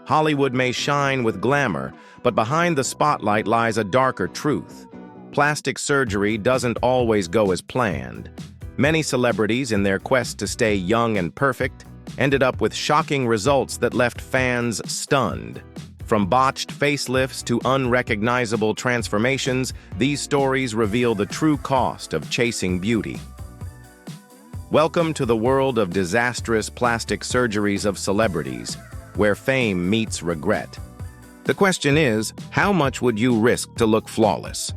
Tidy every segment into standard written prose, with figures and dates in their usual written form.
Hollywood may shine with glamour, but behind the spotlight lies a darker truth. Plastic surgery doesn't always go as planned. Many celebrities, in their quest to stay young and perfect, ended up with shocking results that left fans stunned. From botched facelifts to unrecognizable transformations, these stories reveal the true cost of chasing beauty. Welcome to the world of disastrous plastic surgeries of celebrities, where fame meets regret. The question is, how much would you risk to look flawless?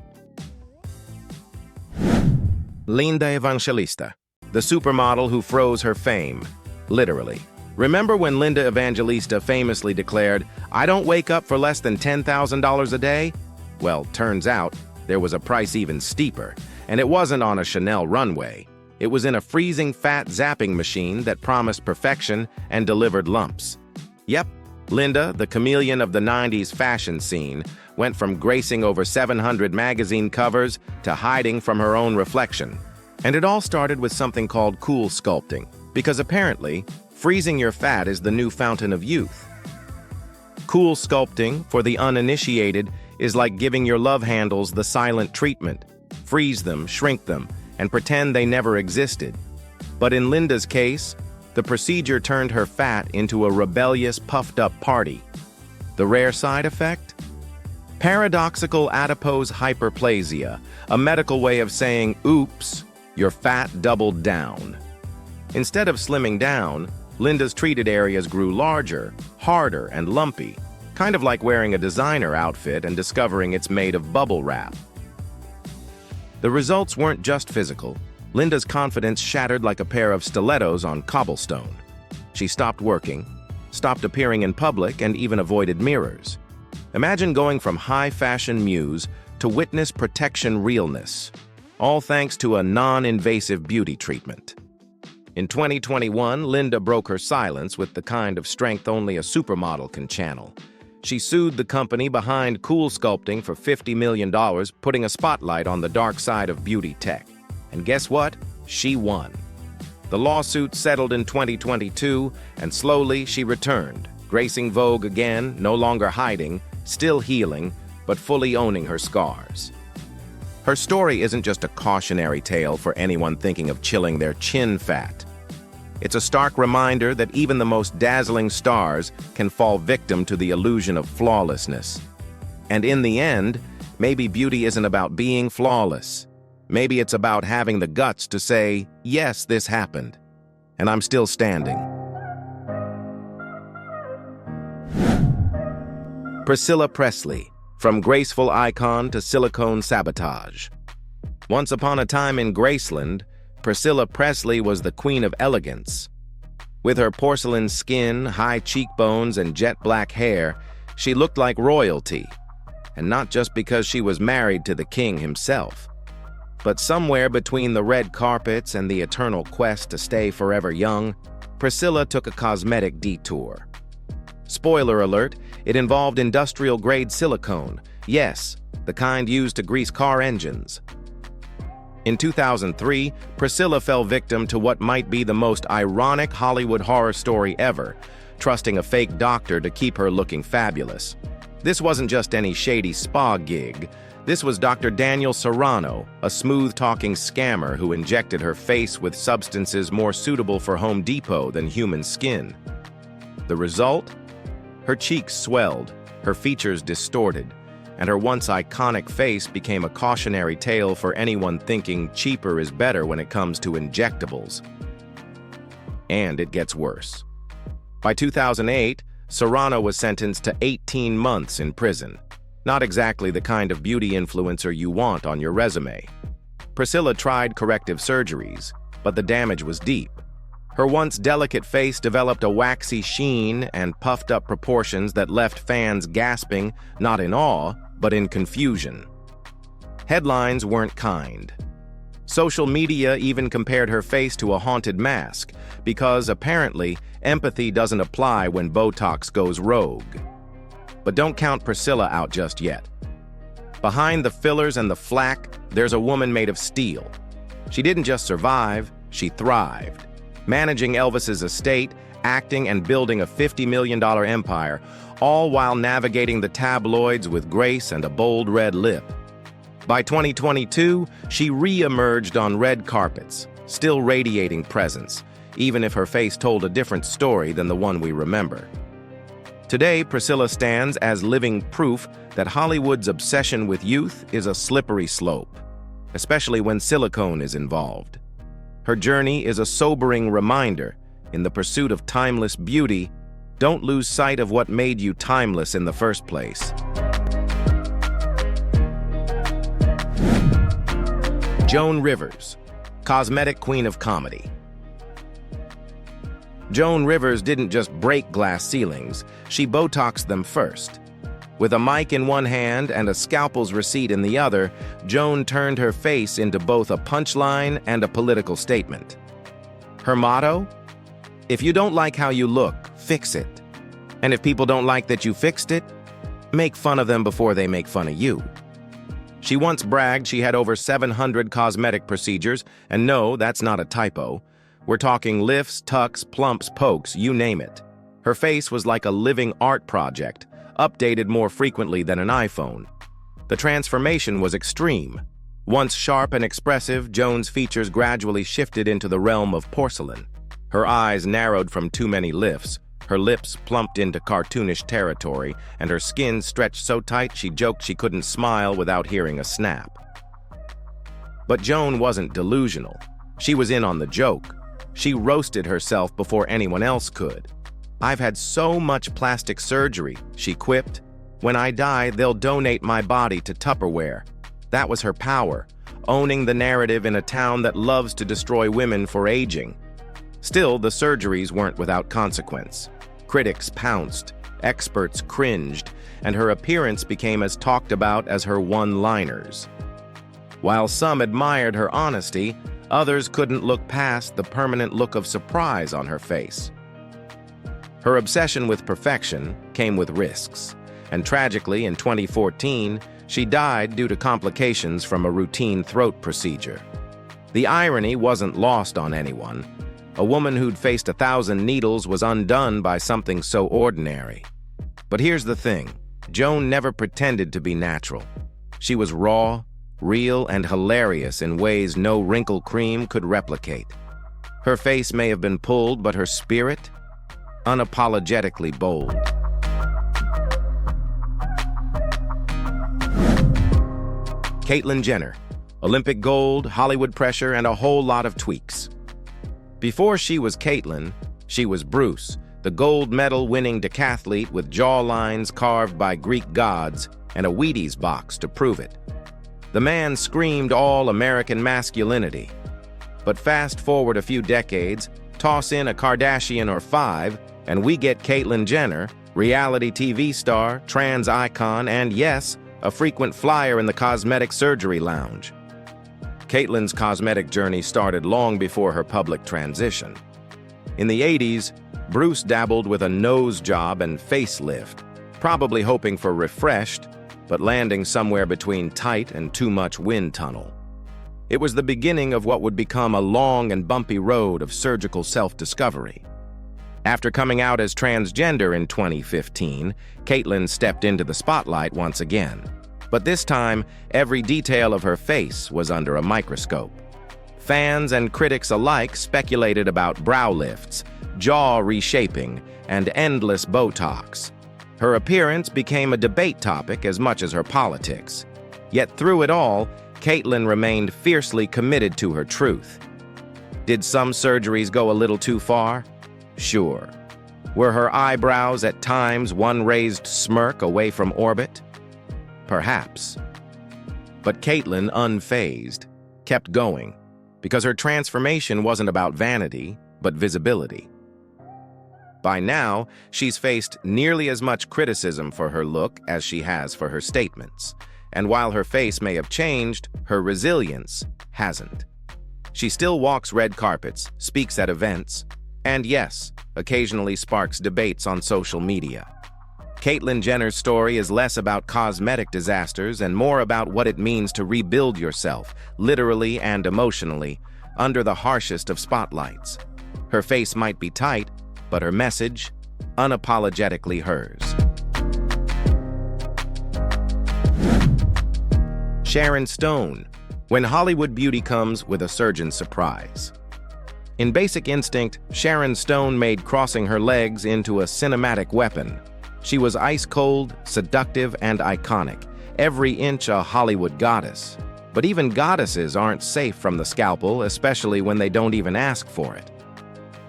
Linda Evangelista, the supermodel who froze her fame, literally. Remember when Linda Evangelista famously declared, "I don't wake up for less than $10,000 a day"? Well, turns out, there was a price even steeper, and it wasn't on a Chanel runway. It was in a freezing fat zapping machine that promised perfection and delivered lumps. Yep, Linda, the chameleon of the 90s fashion scene, went from gracing over 700 magazine covers to hiding from her own reflection. And it all started with something called cool sculpting, because apparently, freezing your fat is the new fountain of youth. Cool sculpting, for the uninitiated, is like giving your love handles the silent treatment. Freeze them, shrink them, and pretend they never existed. But in Linda's case, the procedure turned her fat into a rebellious, puffed-up party. The rare side effect? Paradoxical adipose hyperplasia, a medical way of saying, oops, your fat doubled down. Instead of slimming down, Linda's treated areas grew larger, harder, and lumpy, kind of like wearing a designer outfit and discovering it's made of bubble wrap. The results weren't just physical. Linda's confidence shattered like a pair of stilettos on cobblestone. She stopped working, stopped appearing in public, and even avoided mirrors. Imagine going from high-fashion muse to witness protection realness, all thanks to a non-invasive beauty treatment. In 2021, Linda broke her silence with the kind of strength only a supermodel can channel. She sued the company behind Cool Sculpting for $50 million, putting a spotlight on the dark side of beauty tech. And guess what? She won. The lawsuit settled in 2022, and slowly she returned, gracing Vogue again, no longer hiding, still healing, but fully owning her scars. Her story isn't just a cautionary tale for anyone thinking of chilling their chin fat. It's a stark reminder that even the most dazzling stars can fall victim to the illusion of flawlessness. And in the end, maybe beauty isn't about being flawless. Maybe it's about having the guts to say, yes, this happened, and I'm still standing. Priscilla Presley, from graceful icon to silicone sabotage. Once upon a time in Graceland, Priscilla Presley was the queen of elegance. With her porcelain skin, high cheekbones, and jet black hair, she looked like royalty. And not just because she was married to the king himself. But somewhere between the red carpets and the eternal quest to stay forever young, Priscilla took a cosmetic detour. Spoiler alert, it involved industrial-grade silicone. Yes, the kind used to grease car engines. In 2003, Priscilla fell victim to what might be the most ironic Hollywood horror story ever, trusting a fake doctor to keep her looking fabulous. This wasn't just any shady spa gig. This was Dr. Daniel Serrano, a smooth-talking scammer who injected her face with substances more suitable for Home Depot than human skin. The result? Her cheeks swelled, her features distorted, and her once iconic face became a cautionary tale for anyone thinking cheaper is better when it comes to injectables. And it gets worse. By 2008, Serrano was sentenced to 18 months in prison. Not exactly the kind of beauty influencer you want on your resume. Priscilla tried corrective surgeries, but the damage was deep. Her once delicate face developed a waxy sheen and puffed-up proportions that left fans gasping, not in awe, but in confusion. Headlines weren't kind. Social media even compared her face to a haunted mask, because apparently, empathy doesn't apply when Botox goes rogue. But don't count Priscilla out just yet. Behind the fillers and the flack, there's a woman made of steel. She didn't just survive, she thrived. Managing Elvis's estate, acting, and building a $50 million empire, all while navigating the tabloids with grace and a bold red lip. By 2022, she re-emerged on red carpets, still radiating presence, even if her face told a different story than the one we remember. Today, Priscilla stands as living proof that Hollywood's obsession with youth is a slippery slope, especially when silicone is involved. Her journey is a sobering reminder: in the pursuit of timeless beauty, don't lose sight of what made you timeless in the first place. Joan Rivers, cosmetic queen of comedy. Joan Rivers didn't just break glass ceilings, she Botoxed them first. With a mic in one hand and a scalpel's receipt in the other, Joan turned her face into both a punchline and a political statement. Her motto? If you don't like how you look, fix it. And if people don't like that you fixed it, make fun of them before they make fun of you. She once bragged she had over 700 cosmetic procedures, and no, that's not a typo. We're talking lifts, tucks, plumps, pokes, you name it. Her face was like a living art project, updated more frequently than an iPhone. The transformation was extreme. Once sharp and expressive, Joan's features gradually shifted into the realm of porcelain. Her eyes narrowed from too many lifts, her lips plumped into cartoonish territory, and her skin stretched so tight she joked she couldn't smile without hearing a snap. But Joan wasn't delusional. She was in on the joke. She roasted herself before anyone else could. "I've had so much plastic surgery," she quipped. "When I die, they'll donate my body to Tupperware." That was her power, owning the narrative in a town that loves to destroy women for aging. Still, the surgeries weren't without consequence. Critics pounced, experts cringed, and her appearance became as talked about as her one-liners. While some admired her honesty, others couldn't look past the permanent look of surprise on her face. Her obsession with perfection came with risks, and tragically, in 2014, she died due to complications from a routine throat procedure. The irony wasn't lost on anyone. A woman who'd faced 1,000 needles was undone by something so ordinary. But here's the thing: Joan never pretended to be natural. She was raw, real, and hilarious in ways no wrinkle cream could replicate. Her face may have been pulled, but her spirit? Unapologetically bold. Caitlyn Jenner. Olympic gold, Hollywood pressure, and a whole lot of tweaks. Before she was Caitlyn, she was Bruce, the gold medal-winning decathlete with jawlines carved by Greek gods and a Wheaties box to prove it. The man screamed all-American masculinity. But fast forward a few decades, toss in a Kardashian or 5, and we get Caitlyn Jenner, reality TV star, trans icon, and yes, a frequent flyer in the cosmetic surgery lounge. Caitlyn's cosmetic journey started long before her public transition. In the 80s, Bruce dabbled with a nose job and facelift, probably hoping for refreshed, but landing somewhere between tight and too much wind tunnel. It was the beginning of what would become a long and bumpy road of surgical self-discovery. After coming out as transgender in 2015, Caitlyn stepped into the spotlight once again. But this time, every detail of her face was under a microscope. Fans and critics alike speculated about brow lifts, jaw reshaping, and endless Botox. Her appearance became a debate topic as much as her politics. Yet through it all, Caitlyn remained fiercely committed to her truth. Did some surgeries go a little too far? Sure. Were her eyebrows at times one raised smirk away from orbit? Perhaps. But Caitlyn, unfazed, kept going, because her transformation wasn't about vanity, but visibility. By now, she's faced nearly as much criticism for her look as she has for her statements. And while her face may have changed, her resilience hasn't. She still walks red carpets, speaks at events, and yes, occasionally sparks debates on social media. Caitlyn Jenner's story is less about cosmetic disasters and more about what it means to rebuild yourself, literally and emotionally, under the harshest of spotlights. Her face might be tight, but her message, unapologetically hers. Sharon Stone, when Hollywood beauty comes with a surgeon's surprise. In Basic Instinct, Sharon Stone made crossing her legs into a cinematic weapon. She was ice-cold, seductive, and iconic, every inch a Hollywood goddess. But even goddesses aren't safe from the scalpel, especially when they don't even ask for it.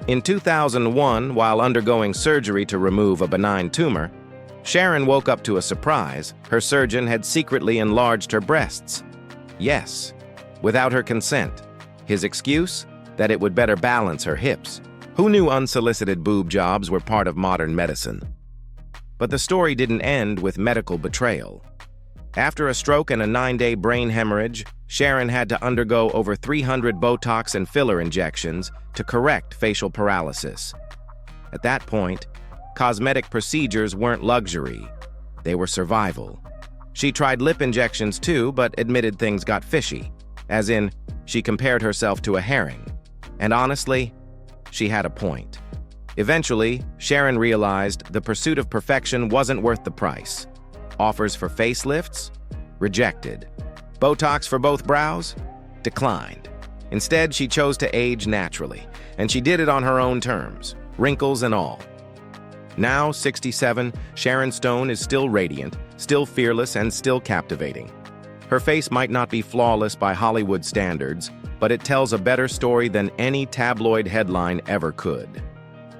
In 2001, while undergoing surgery to remove a benign tumor, Sharon woke up to a surprise. Her surgeon had secretly enlarged her breasts. Yes, without her consent. His excuse? That it would better balance her hips. Who knew unsolicited boob jobs were part of modern medicine? But the story didn't end with medical betrayal. After a stroke and a 9-day brain hemorrhage, Sharon had to undergo over 300 Botox and filler injections to correct facial paralysis. At that point, cosmetic procedures weren't luxury. They were survival. She tried lip injections too, but admitted things got fishy. As in, she compared herself to a herring. And honestly, she had a point. Eventually, Sharon realized the pursuit of perfection wasn't worth the price. Offers for facelifts? Rejected. Botox for both brows? Declined. Instead, she chose to age naturally, and she did it on her own terms, wrinkles and all. Now, 67, Sharon Stone is still radiant, still fearless, and still captivating. Her face might not be flawless by Hollywood standards, but it tells a better story than any tabloid headline ever could.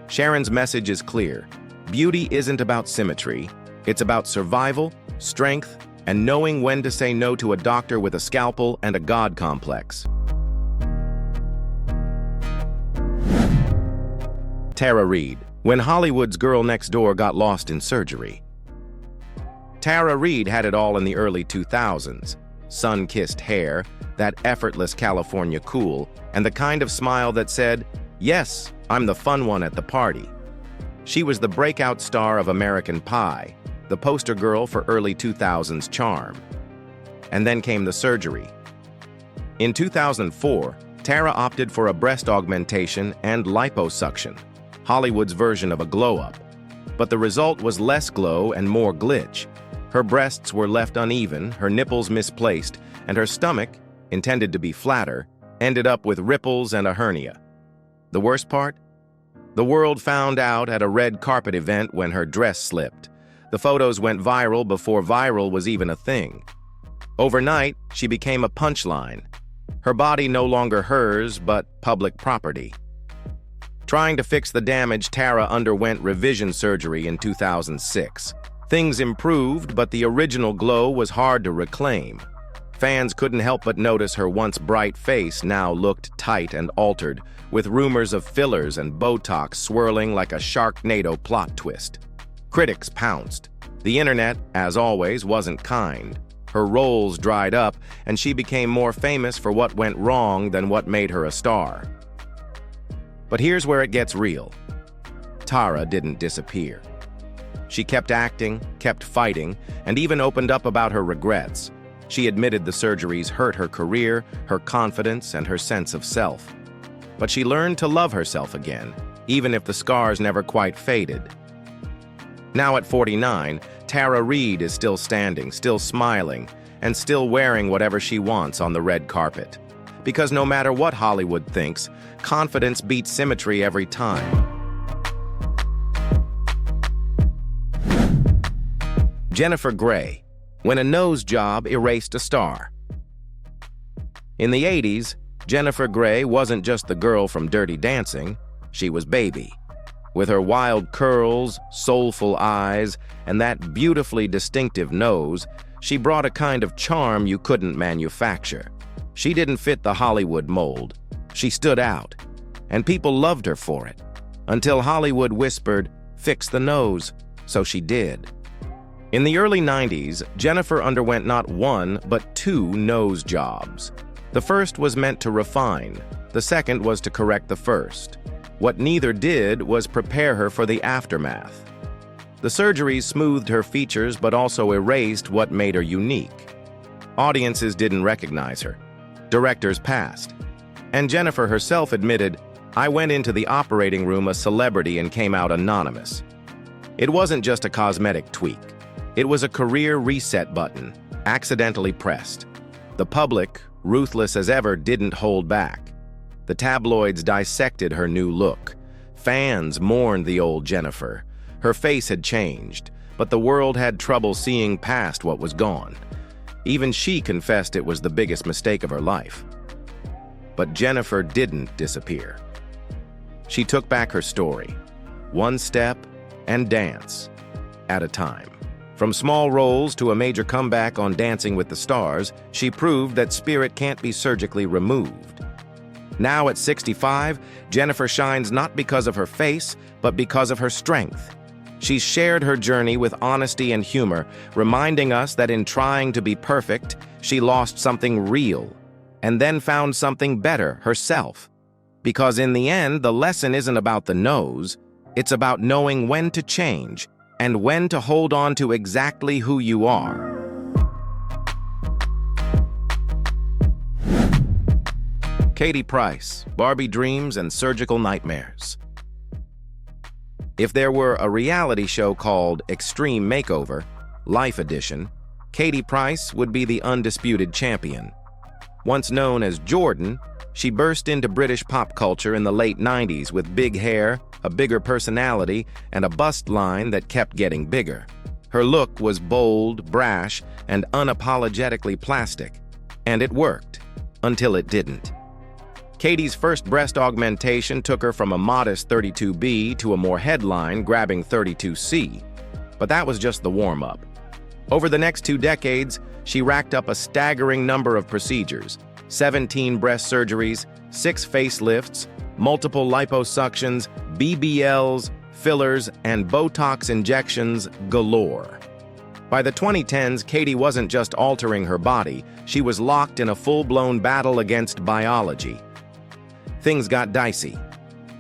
Sharon's message is clear. Beauty isn't about symmetry. It's about survival, strength, and knowing when to say no to a doctor with a scalpel and a god complex. Tara Reid, when Hollywood's girl next door got lost in surgery. Tara Reid had it all in the early 2000s. Sun-kissed hair, that effortless California cool, and the kind of smile that said, "Yes, I'm the fun one at the party." She was the breakout star of American Pie, the poster girl for early 2000s charm. And then came the surgery. In 2004, Tara opted for a breast augmentation and liposuction, Hollywood's version of a glow-up. But the result was less glow and more glitch. Her breasts were left uneven, her nipples misplaced, and her stomach, intended to be flatter, ended up with ripples and a hernia. The worst part? The world found out at a red carpet event when her dress slipped. The photos went viral before viral was even a thing. Overnight, she became a punchline. Her body no longer hers, but public property. Trying to fix the damage, Tara underwent revision surgery in 2006. Things improved, but the original glow was hard to reclaim. Fans couldn't help but notice her once bright face now looked tight and altered, with rumors of fillers and Botox swirling like a Sharknado plot twist. Critics pounced. The internet, as always, wasn't kind. Her roles dried up, and she became more famous for what went wrong than what made her a star. But here's where it gets real. Tara didn't disappear. She kept acting, kept fighting, and even opened up about her regrets. She admitted the surgeries hurt her career, her confidence, and her sense of self. But she learned to love herself again, even if the scars never quite faded. Now at 49, Tara Reid is still standing, still smiling, and still wearing whatever she wants on the red carpet. Because no matter what Hollywood thinks, confidence beats symmetry every time. Jennifer Grey, when a nose job erased a star. In the 80s, Jennifer Grey wasn't just the girl from Dirty Dancing, she was Baby. With her wild curls, soulful eyes, and that beautifully distinctive nose, she brought a kind of charm you couldn't manufacture. She didn't fit the Hollywood mold. She stood out, and people loved her for it. Until Hollywood whispered, "Fix the nose," so she did. In the early 90s, Jennifer underwent not one, but 2 nose jobs. The first was meant to refine. The second was to correct the first. What neither did was prepare her for the aftermath. The surgeries smoothed her features but also erased what made her unique. Audiences didn't recognize her. Directors passed. And Jennifer herself admitted, I went into the operating room a celebrity and came out anonymous. It wasn't just a cosmetic tweak. It was a career reset button, accidentally pressed. The public, ruthless as ever, didn't hold back. The tabloids dissected her new look. Fans mourned the old Jennifer. Her face had changed, but the world had trouble seeing past what was gone. Even she confessed it was the biggest mistake of her life. But Jennifer didn't disappear. She took back her story, one step and dance at a time. From small roles to a major comeback on Dancing with the Stars, she proved that spirit can't be surgically removed. Now at 65, Jennifer shines not because of her face, but because of her strength. She's shared her journey with honesty and humor, reminding us that in trying to be perfect, she lost something real, and then found something better herself. Because in the end, the lesson isn't about the nose, it's about knowing when to change and when to hold on to exactly who you are. Katie Price, Barbie Dreams and Surgical Nightmares. If there were a reality show called Extreme Makeover, Life Edition, Katie Price would be the undisputed champion. Once known as Jordan, she burst into British pop culture in the late 90s with big hair, a bigger personality, and a bust line that kept getting bigger. Her look was bold, brash, and unapologetically plastic. And it worked, until it didn't. Katie's first breast augmentation took her from a modest 32B to a more headline-grabbing 32C. But that was just the warm-up. Over the next 2 decades, she racked up a staggering number of procedures: 17 breast surgeries, 6 facelifts, multiple liposuctions, BBLs, fillers, and Botox injections galore. By the 2010s, Katie wasn't just altering her body, she was locked in a full-blown battle against biology. Things got dicey.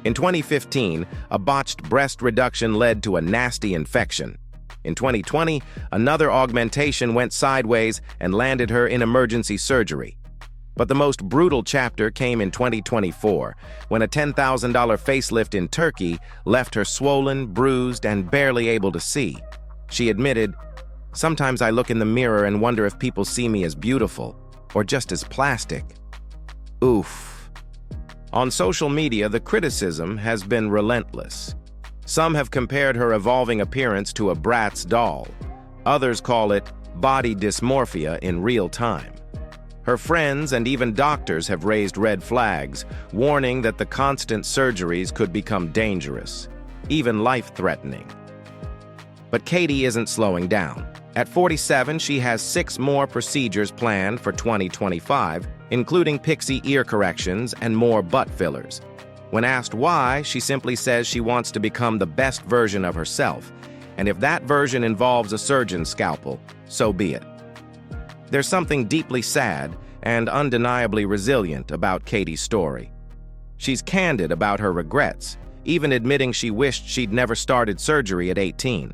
In 2015, a botched breast reduction led to a nasty infection. In 2020, another augmentation went sideways and landed her in emergency surgery. But the most brutal chapter came in 2024, when a $10,000 facelift in Turkey left her swollen, bruised, and barely able to see. She admitted, "Sometimes I look in the mirror and wonder if people see me as beautiful, or just as plastic." Oof. On social media, the criticism has been relentless. Some have compared her evolving appearance to a Bratz doll. Others call it body dysmorphia in real time. Her friends and even doctors have raised red flags, warning that the constant surgeries could become dangerous, even life-threatening. But Katie isn't slowing down. At 47, she has 6 more procedures planned for 2025, including pixie ear corrections and more butt fillers. When asked why, she simply says she wants to become the best version of herself, and if that version involves a surgeon's scalpel, so be it. There's something deeply sad and undeniably resilient about Katie's story. She's candid about her regrets, even admitting she wished she'd never started surgery at 18.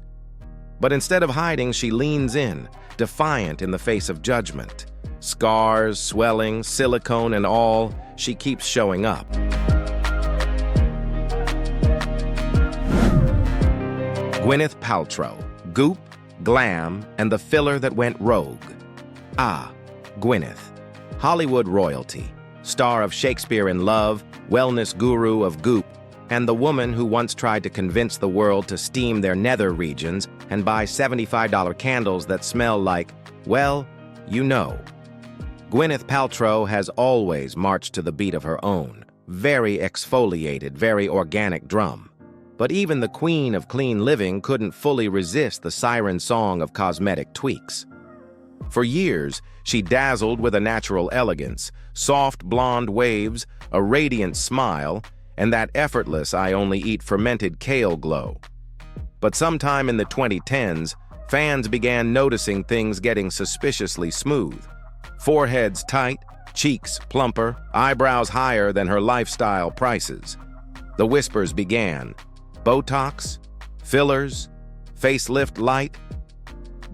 But instead of hiding, she leans in, defiant in the face of judgment. Scars, swelling, silicone, and all, she keeps showing up. Gwyneth Paltrow, Goop, Glam, and the filler that went rogue. Ah, Gwyneth, Hollywood royalty, star of Shakespeare in Love, wellness guru of Goop, and the woman who once tried to convince the world to steam their nether regions and buy $75 candles that smell like, well, you know. Gwyneth Paltrow has always marched to the beat of her own, very exfoliated, very organic drum. But even the queen of clean living couldn't fully resist the siren song of cosmetic tweaks. For years, she dazzled with a natural elegance, soft blonde waves, a radiant smile, and that effortless I only eat fermented kale glow. But sometime in the 2010s, fans began noticing things getting suspiciously smooth. Foreheads tight, cheeks plumper, eyebrows higher than her lifestyle prices. The whispers began. Botox? Fillers? Facelift light?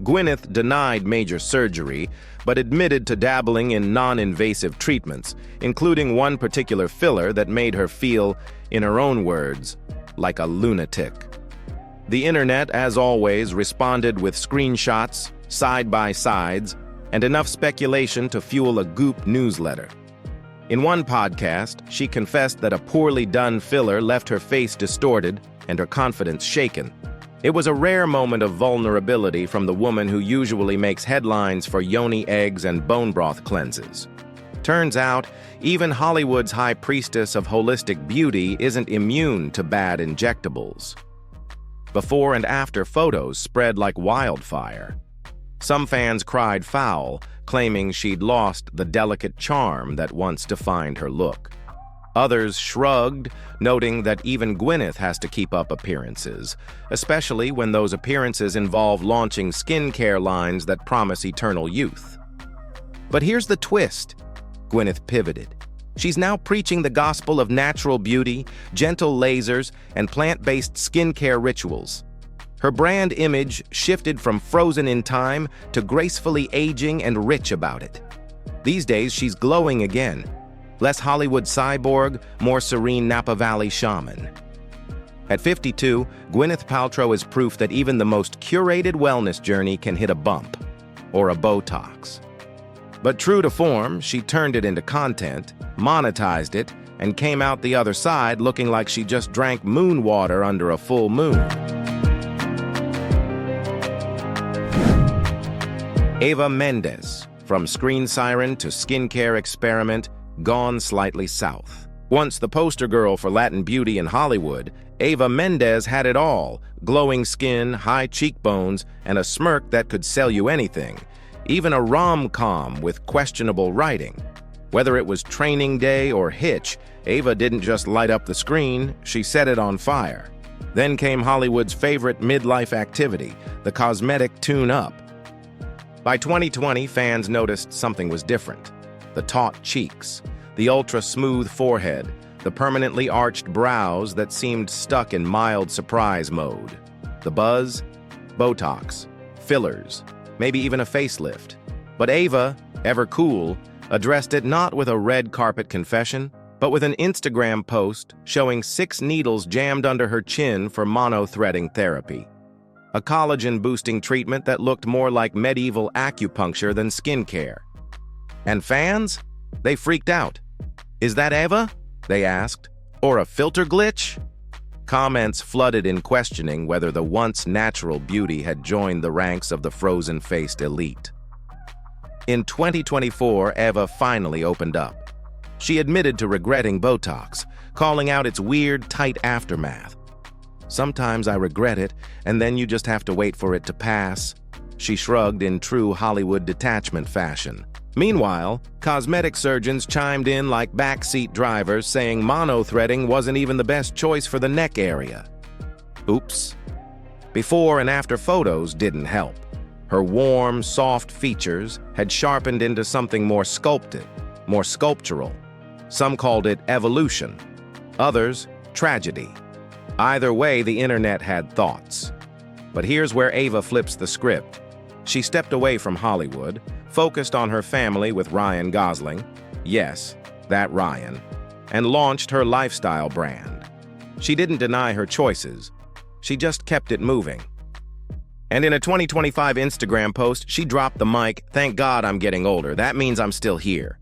Gwyneth denied major surgery, but admitted to dabbling in non-invasive treatments, including one particular filler that made her feel, in her own words, like a lunatic. The internet, as always, responded with screenshots, side-by-sides, and enough speculation to fuel a Goop newsletter. In one podcast, she confessed that a poorly done filler left her face distorted and her confidence shaken. It was a rare moment of vulnerability from the woman who usually makes headlines for yoni eggs and bone broth cleanses. Turns out, even Hollywood's high priestess of holistic beauty isn't immune to bad injectables. Before and after photos spread like wildfire. Some fans cried foul, claiming she'd lost the delicate charm that once defined her look. Others shrugged, noting that even Gwyneth has to keep up appearances, especially when those appearances involve launching skincare lines that promise eternal youth. But here's the twist. Gwyneth pivoted. She's now preaching the gospel of natural beauty, gentle lasers, and plant-based skincare rituals. Her brand image shifted from frozen in time to gracefully aging and rich about it. These days, she's glowing again. Less Hollywood cyborg, more serene Napa Valley shaman. At 52, Gwyneth Paltrow is proof that even the most curated wellness journey can hit a bump, or a Botox. But true to form, she turned it into content, monetized it, and came out the other side looking like she just drank moon water under a full moon. Eva Mendes, from screen siren to skincare experiment, gone slightly south. Once the poster girl for Latin beauty in Hollywood, Eva Mendes had it all: glowing skin, high cheekbones, and a smirk that could sell you anything, even a rom-com with questionable writing. Whether it was Training Day or Hitch, Eva didn't just light up the screen, she set it on fire. Then came Hollywood's favorite midlife activity, the cosmetic tune-up. By 2020, fans noticed something was different. The taut cheeks, the ultra-smooth forehead, the permanently arched brows that seemed stuck in mild surprise mode. The buzz? Botox, fillers, maybe even a facelift. But Eva, ever cool, addressed it not with a red carpet confession, but with an Instagram post showing 6 needles jammed under her chin for mono-threading therapy. A collagen-boosting treatment that looked more like medieval acupuncture than skincare. And fans? They freaked out. Is that Eva? They asked. Or a filter glitch? Comments flooded in questioning whether the once natural beauty had joined the ranks of the frozen-faced elite. In 2024, Eva finally opened up. She admitted to regretting Botox, calling out its weird, tight aftermath. Sometimes I regret it, and then you just have to wait for it to pass. She shrugged in true Hollywood detachment fashion. Meanwhile, cosmetic surgeons chimed in like backseat drivers, saying mono-threading wasn't even the best choice for the neck area. Oops. Before and after photos didn't help. Her warm, soft features had sharpened into something more sculpted, more sculptural. Some called it evolution. Others, tragedy. Either way, the internet had thoughts. But here's where Eva flips the script. She stepped away from Hollywood, focused on her family with Ryan Gosling, yes, that Ryan, and launched her lifestyle brand. She didn't deny her choices. She just kept it moving. And in a 2025 Instagram post, she dropped the mic, "Thank God I'm getting older. That means I'm still here."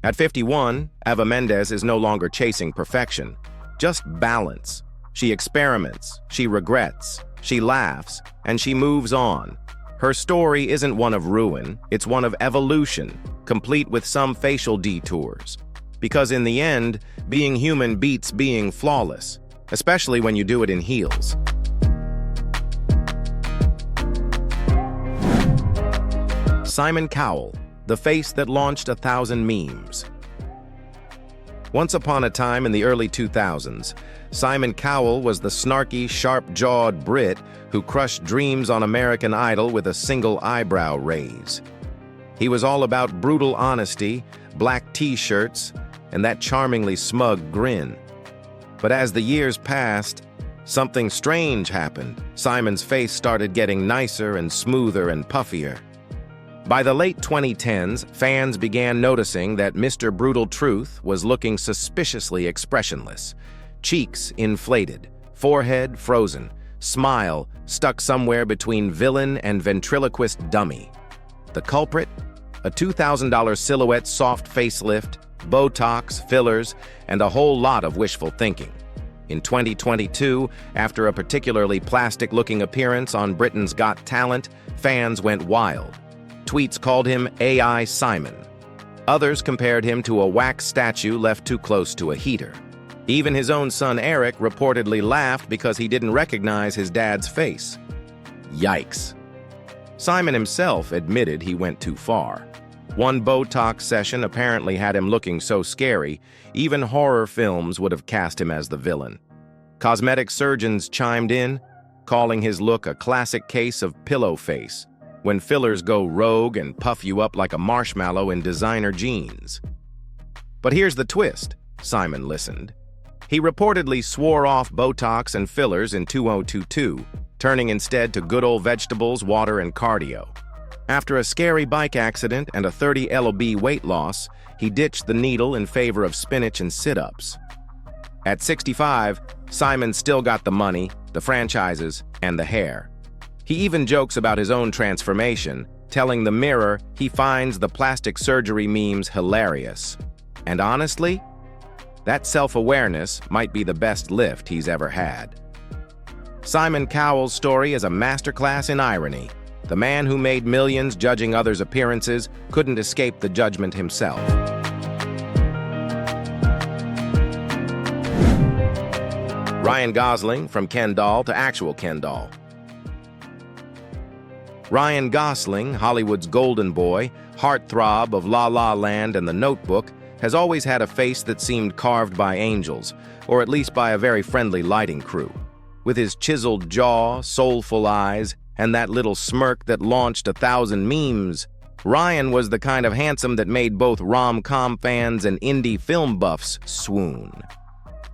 At 51, Eva Mendes is no longer chasing perfection, just balance. She experiments, she regrets, she laughs, and she moves on. Her story isn't one of ruin, it's one of evolution, complete with some facial detours. Because in the end, being human beats being flawless, especially when you do it in heels. Simon Cowell, the face that launched 1,000 memes. Once upon a time in the early 2000s, Simon Cowell was the snarky, sharp-jawed Brit who crushed dreams on American Idol with a single eyebrow raise. He was all about brutal honesty, black t-shirts, and that charmingly smug grin. But as the years passed, Something strange happened. Simon's face started getting nicer and smoother and puffier. By the late 2010s, fans began noticing that Mr. Brutal Truth was looking suspiciously expressionless. Cheeks inflated, forehead frozen, smile stuck somewhere between villain and ventriloquist dummy. The culprit? A $2,000 silhouette soft facelift, Botox, fillers, and a whole lot of wishful thinking. In 2022, after a particularly plastic-looking appearance on Britain's Got Talent, fans went wild. Tweets called him AI Simon. Others compared him to a wax statue left too close to a heater. Even his own son Eric reportedly laughed because he didn't recognize his dad's face. Yikes. Simon himself admitted he went too far. One Botox session apparently had him looking so scary, even horror films would have cast him as the villain. Cosmetic surgeons chimed in, calling his look a classic case of pillow face, when fillers go rogue and puff you up like a marshmallow in designer jeans. But here's the twist, Simon listened. He reportedly swore off Botox and fillers in 2022, turning instead to good old vegetables, water, and cardio. After a scary bike accident and a 30 lb weight loss, he ditched the needle in favor of spinach and sit-ups. At 65, Simon still got the money, the franchises, and the hair. He even jokes about his own transformation, telling the Mirror he finds the plastic surgery memes hilarious. And honestly, that self-awareness might be the best lift he's ever had. Simon Cowell's story is a masterclass in irony. The man who made millions judging others' appearances couldn't escape the judgment himself. Ryan Gosling, from Ken doll to actual Ken doll. Ryan Gosling, Hollywood's golden boy, heartthrob of La La Land and The Notebook, has always had a face that seemed carved by angels, or at least by a very friendly lighting crew. With his chiseled jaw, soulful eyes, and that little smirk that launched 1,000 memes, Ryan was the kind of handsome that made both rom-com fans and indie film buffs swoon.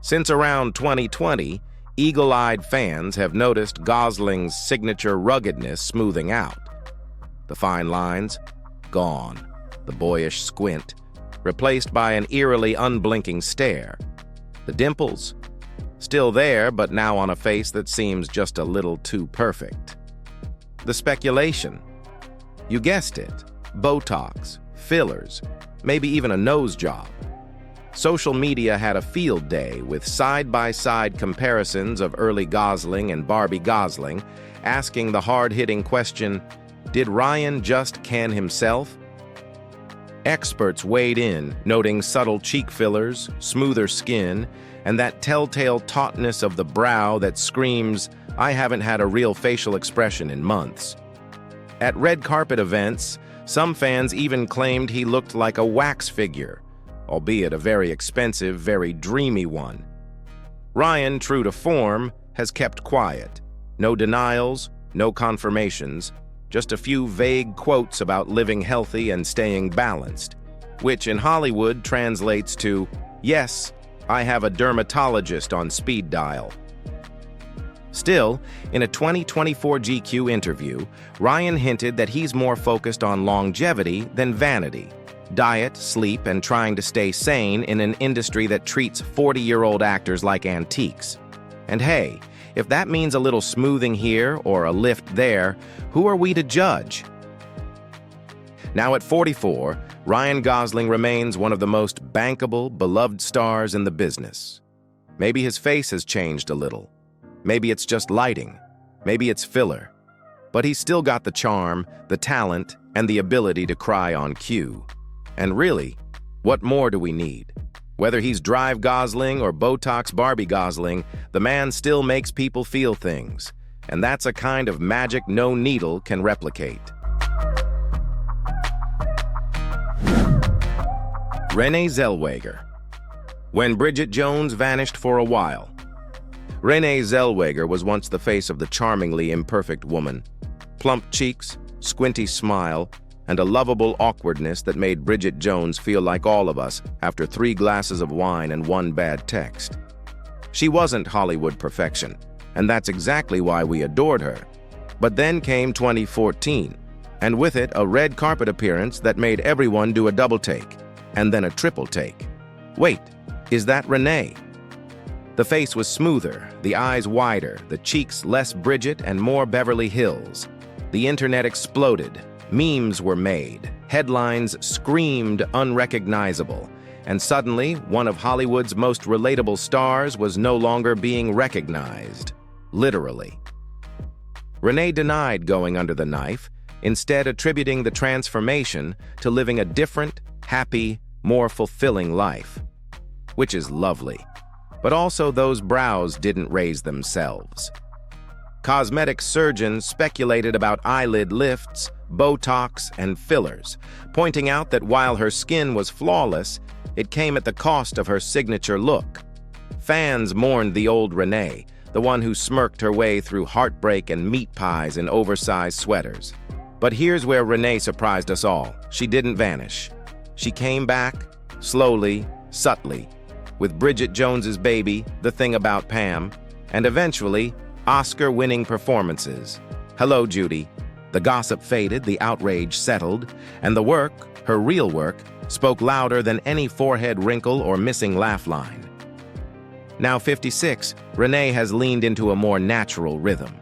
Since around 2020, eagle-eyed fans have noticed Gosling's signature ruggedness smoothing out. The fine lines, gone. The boyish squint, replaced by an eerily unblinking stare. The dimples, still there, but now on a face that seems just a little too perfect. The speculation. You guessed it. Botox, fillers, maybe even a nose job. Social media had a field day with side-by-side comparisons of early Gosling and Barbie Gosling, asking the hard-hitting question, did Ryan just can himself? Experts weighed in, noting subtle cheek fillers, smoother skin, and that telltale tautness of the brow that screams, I haven't had a real facial expression in months. At red carpet events, some fans even claimed he looked like a wax figure, albeit a very expensive, very dreamy one. Ryan, true to form, has kept quiet. No denials, no confirmations, just a few vague quotes about living healthy and staying balanced, which in Hollywood translates to, yes, I have a dermatologist on speed dial. Still, in a 2024 GQ interview, Ryan hinted that he's more focused on longevity than vanity, diet, sleep, and trying to stay sane in an industry that treats 40-year-old actors like antiques. And hey, if that means a little smoothing here or a lift there, who are we to judge? Now at 44, Ryan Gosling remains one of the most bankable, beloved stars in the business. Maybe his face has changed a little. Maybe it's just lighting. Maybe it's filler. But he's still got the charm, the talent, and the ability to cry on cue. And really, what more do we need? Whether he's Drive Gosling or Botox Barbie Gosling, the man still makes people feel things. And that's a kind of magic no needle can replicate. Renee Zellweger. When Bridget Jones vanished for a while. Renee Zellweger was once the face of the charmingly imperfect woman. Plump cheeks, squinty smile, and a lovable awkwardness that made Bridget Jones feel like all of us after 3 glasses of wine and 1 bad text. She wasn't Hollywood perfection, and that's exactly why we adored her. But then came 2014, and with it a red carpet appearance that made everyone do a double take, and then a triple take. Wait, is that Renee? The face was smoother, the eyes wider, the cheeks less Bridget and more Beverly Hills. The internet exploded, memes were made, headlines screamed unrecognizable, and suddenly one of Hollywood's most relatable stars was no longer being recognized, literally. Renee denied going under the knife, instead attributing the transformation to living a different, happy, more fulfilling life. Which is lovely. But also those brows didn't raise themselves. Cosmetic surgeons speculated about eyelid lifts, Botox, and fillers, pointing out that while her skin was flawless, it came at the cost of her signature look. Fans mourned the old Renee, the one who smirked her way through heartbreak and meat pies in oversized sweaters. But here's where Renee surprised us all. She didn't vanish. She came back, slowly, subtly, with Bridget Jones's Baby, The Thing About Pam, and eventually, Oscar-winning performances. Hello, Judy. The gossip faded, the outrage settled, and the work, her real work, spoke louder than any forehead wrinkle or missing laugh line. Now 56, Renee has leaned into a more natural rhythm.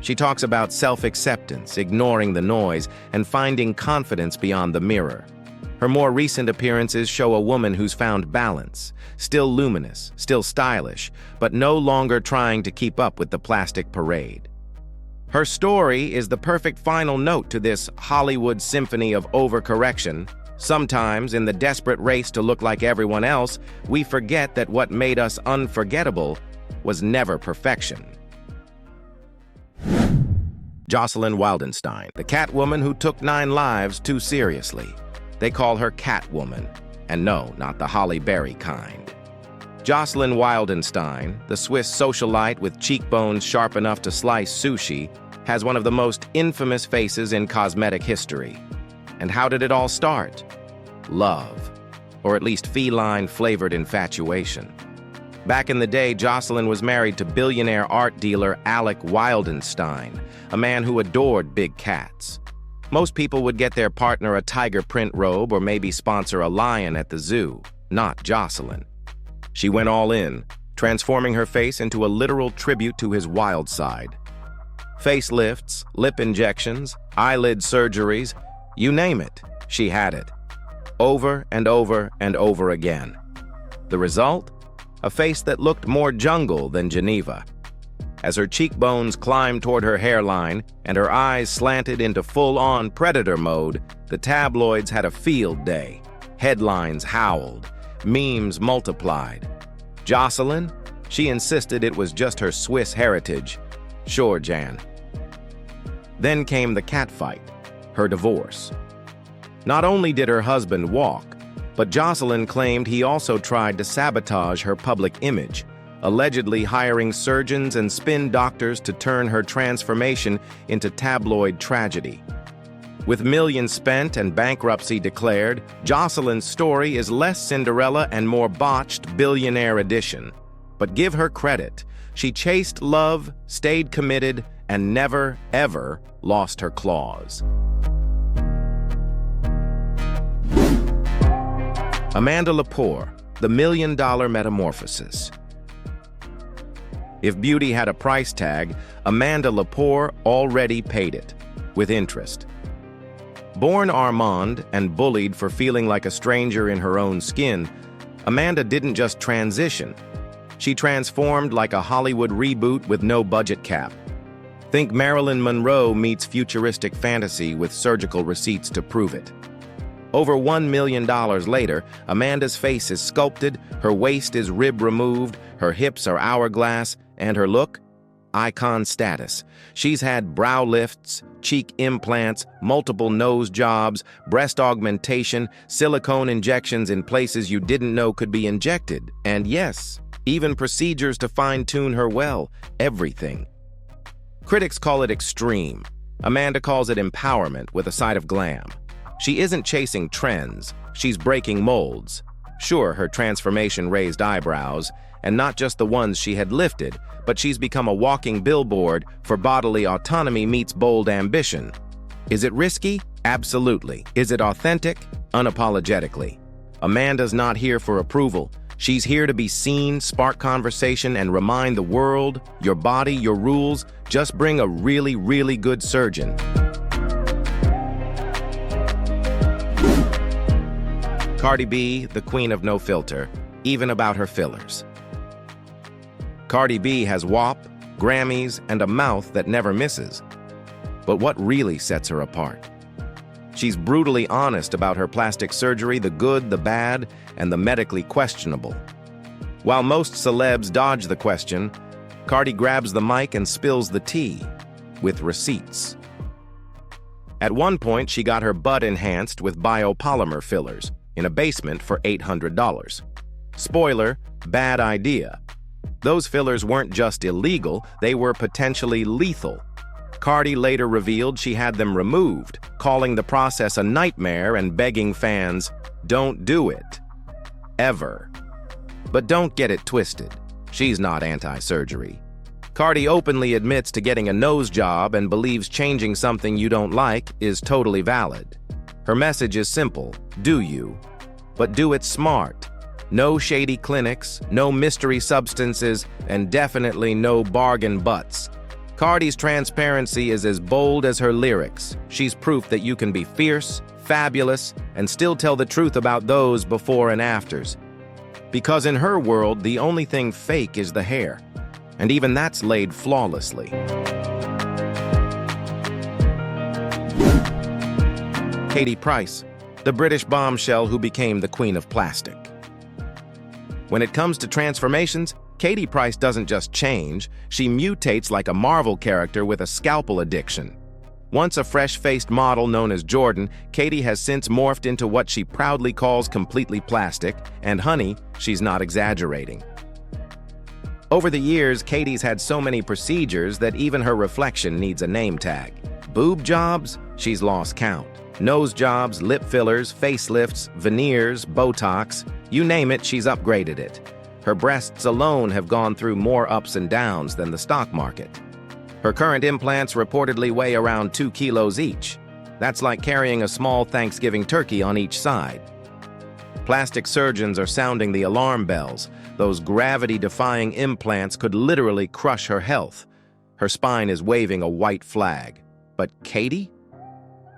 She talks about self-acceptance, ignoring the noise, and finding confidence beyond the mirror. Her more recent appearances show a woman who's found balance, still luminous, still stylish, but no longer trying to keep up with the plastic parade. Her story is the perfect final note to this Hollywood symphony of overcorrection. Sometimes, in the desperate race to look like everyone else, we forget that what made us unforgettable was never perfection. Jocelyn Wildenstein, the Catwoman who took 9 lives too seriously. They call her Catwoman, and no, not the Halle Berry kind. Jocelyn Wildenstein, the Swiss socialite with cheekbones sharp enough to slice sushi, has one of the most infamous faces in cosmetic history. And how did it all start? Love, or at least feline-flavored infatuation. Back in the day, Jocelyn was married to billionaire art dealer Alec Wildenstein, a man who adored big cats. Most people would get their partner a tiger print robe or maybe sponsor a lion at the zoo, not Jocelyn. She went all in, transforming her face into a literal tribute to his wild side. Facelifts, lip injections, eyelid surgeries, you name it, she had it. Over and over and over again. The result? A face that looked more jungle than Geneva. As her cheekbones climbed toward her hairline and her eyes slanted into full-on predator mode, the tabloids had a field day. Headlines howled, memes multiplied. Jocelyn? She insisted it was just her Swiss heritage. Sure, Jan. Then came the catfight, her divorce. Not only did her husband walk, but Jocelyn claimed he also tried to sabotage her public image, allegedly hiring surgeons and spin doctors to turn her transformation into tabloid tragedy. With millions spent and bankruptcy declared, Jocelyn's story is less Cinderella and more botched billionaire edition. But give her credit. She chased love, stayed committed, and never, ever lost her claws. Amanda Lepore, the $1 Million Metamorphosis. If beauty had a price tag, Amanda Lepore already paid it, with interest. Born Armand and bullied for feeling like a stranger in her own skin, Amanda didn't just transition. She transformed like a Hollywood reboot with no budget cap. Think Marilyn Monroe meets futuristic fantasy with surgical receipts to prove it. Over $1 million later, Amanda's face is sculpted, her waist is rib removed, her hips are hourglass, and her look? Icon status. She's had brow lifts, cheek implants, multiple nose jobs, breast augmentation, silicone injections in places you didn't know could be injected, and yes, even procedures to fine-tune her well, everything. Critics call it extreme. Amanda calls it empowerment with a side of glam. She isn't chasing trends, she's breaking molds. Sure, her transformation raised eyebrows, and not just the ones she had lifted, but she's become a walking billboard for bodily autonomy meets bold ambition. Is it risky? Absolutely. Is it authentic? Unapologetically. Amanda's not here for approval. She's here to be seen, spark conversation, and remind the world, your body, your rules, just bring a really, really good surgeon. Cardi B, the queen of no filter, even about her fillers. Cardi B has WAP, Grammys, and a mouth that never misses. But what really sets her apart? She's brutally honest about her plastic surgery, the good, the bad, and the medically questionable. While most celebs dodge the question, Cardi grabs the mic and spills the tea with receipts. At one point, she got her butt enhanced with biopolymer fillers in a basement for $800. Spoiler, bad idea. Those fillers weren't just illegal, they were potentially lethal. Cardi later revealed she had them removed, calling the process a nightmare and begging fans, don't do it. Ever. But don't get it twisted. She's not anti-surgery. Cardi openly admits to getting a nose job and believes changing something you don't like is totally valid. Her message is simple, do you? But do it smart. No shady clinics, no mystery substances, and definitely no bargain butts. Cardi's transparency is as bold as her lyrics. She's proof that you can be fierce, fabulous, and still tell the truth about those before and afters. Because in her world, the only thing fake is the hair, and even that's laid flawlessly. Katie Price, the British bombshell who became the queen of plastic. When it comes to transformations, Katie Price doesn't just change, she mutates like a Marvel character with a scalpel addiction. Once a fresh-faced model known as Jordan, Katie has since morphed into what she proudly calls completely plastic, and honey, she's not exaggerating. Over the years, Katie's had so many procedures that even her reflection needs a name tag. Boob jobs? She's lost count. Nose jobs, lip fillers, facelifts, veneers, Botox, you name it, she's upgraded it. Her breasts alone have gone through more ups and downs than the stock market. Her current implants reportedly weigh around 2 kilos each. That's like carrying a small Thanksgiving turkey on each side. Plastic surgeons are sounding the alarm bells. Those gravity-defying implants could literally crush her health. Her spine is waving a white flag. But Katie?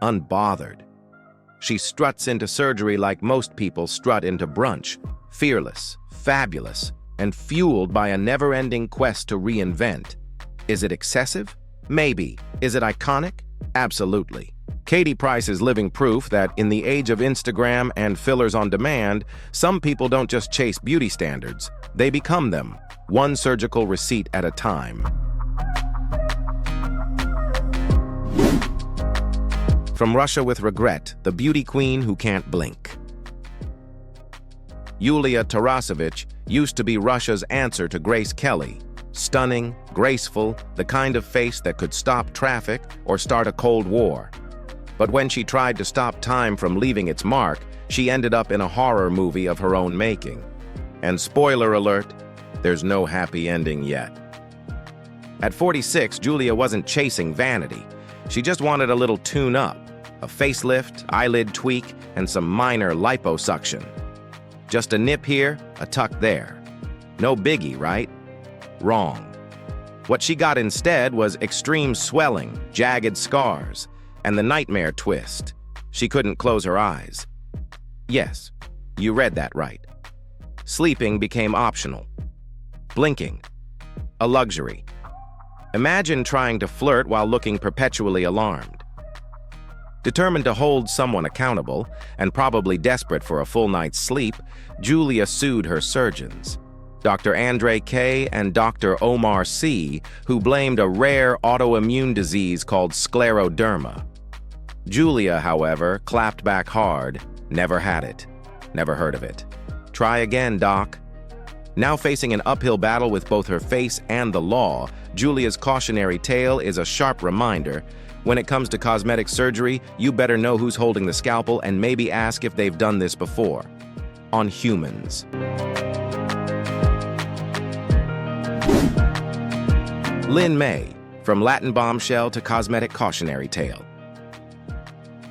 Unbothered. She struts into surgery like most people strut into brunch, fearless, fabulous, and fueled by a never-ending quest to reinvent. Is it excessive? Maybe. Is it iconic? Absolutely. Katie Price is living proof that in the age of Instagram and fillers on demand, some people don't just chase beauty standards, they become them, one surgical receipt at a time. From Russia with regret, the beauty queen who can't blink. Yulia Tarasevich used to be Russia's answer to Grace Kelly. Stunning, graceful, the kind of face that could stop traffic or start a Cold War. But when she tried to stop time from leaving its mark, she ended up in a horror movie of her own making. And spoiler alert, there's no happy ending yet. At 46, Julia wasn't chasing vanity. She just wanted a little tune-up, a facelift, eyelid tweak, and some minor liposuction. Just a nip here, a tuck there. No biggie, right? Wrong. What she got instead was extreme swelling, jagged scars, and the nightmare twist. She couldn't close her eyes. Yes, you read that right. Sleeping became optional. Blinking, a luxury. Imagine trying to flirt while looking perpetually alarmed. Determined to hold someone accountable, and probably desperate for a full night's sleep, Julia sued her surgeons, Dr. Andre K. and Dr. Omar C., who blamed a rare autoimmune disease called scleroderma. Julia, however, clapped back hard, never had it, never heard of it. Try again, doc. Now facing an uphill battle with both her face and the law, Julia's cautionary tale is a sharp reminder. When it comes to cosmetic surgery, you better know who's holding the scalpel and maybe ask if they've done this before. On humans. Lyn May, from Latin bombshell to cosmetic cautionary tale.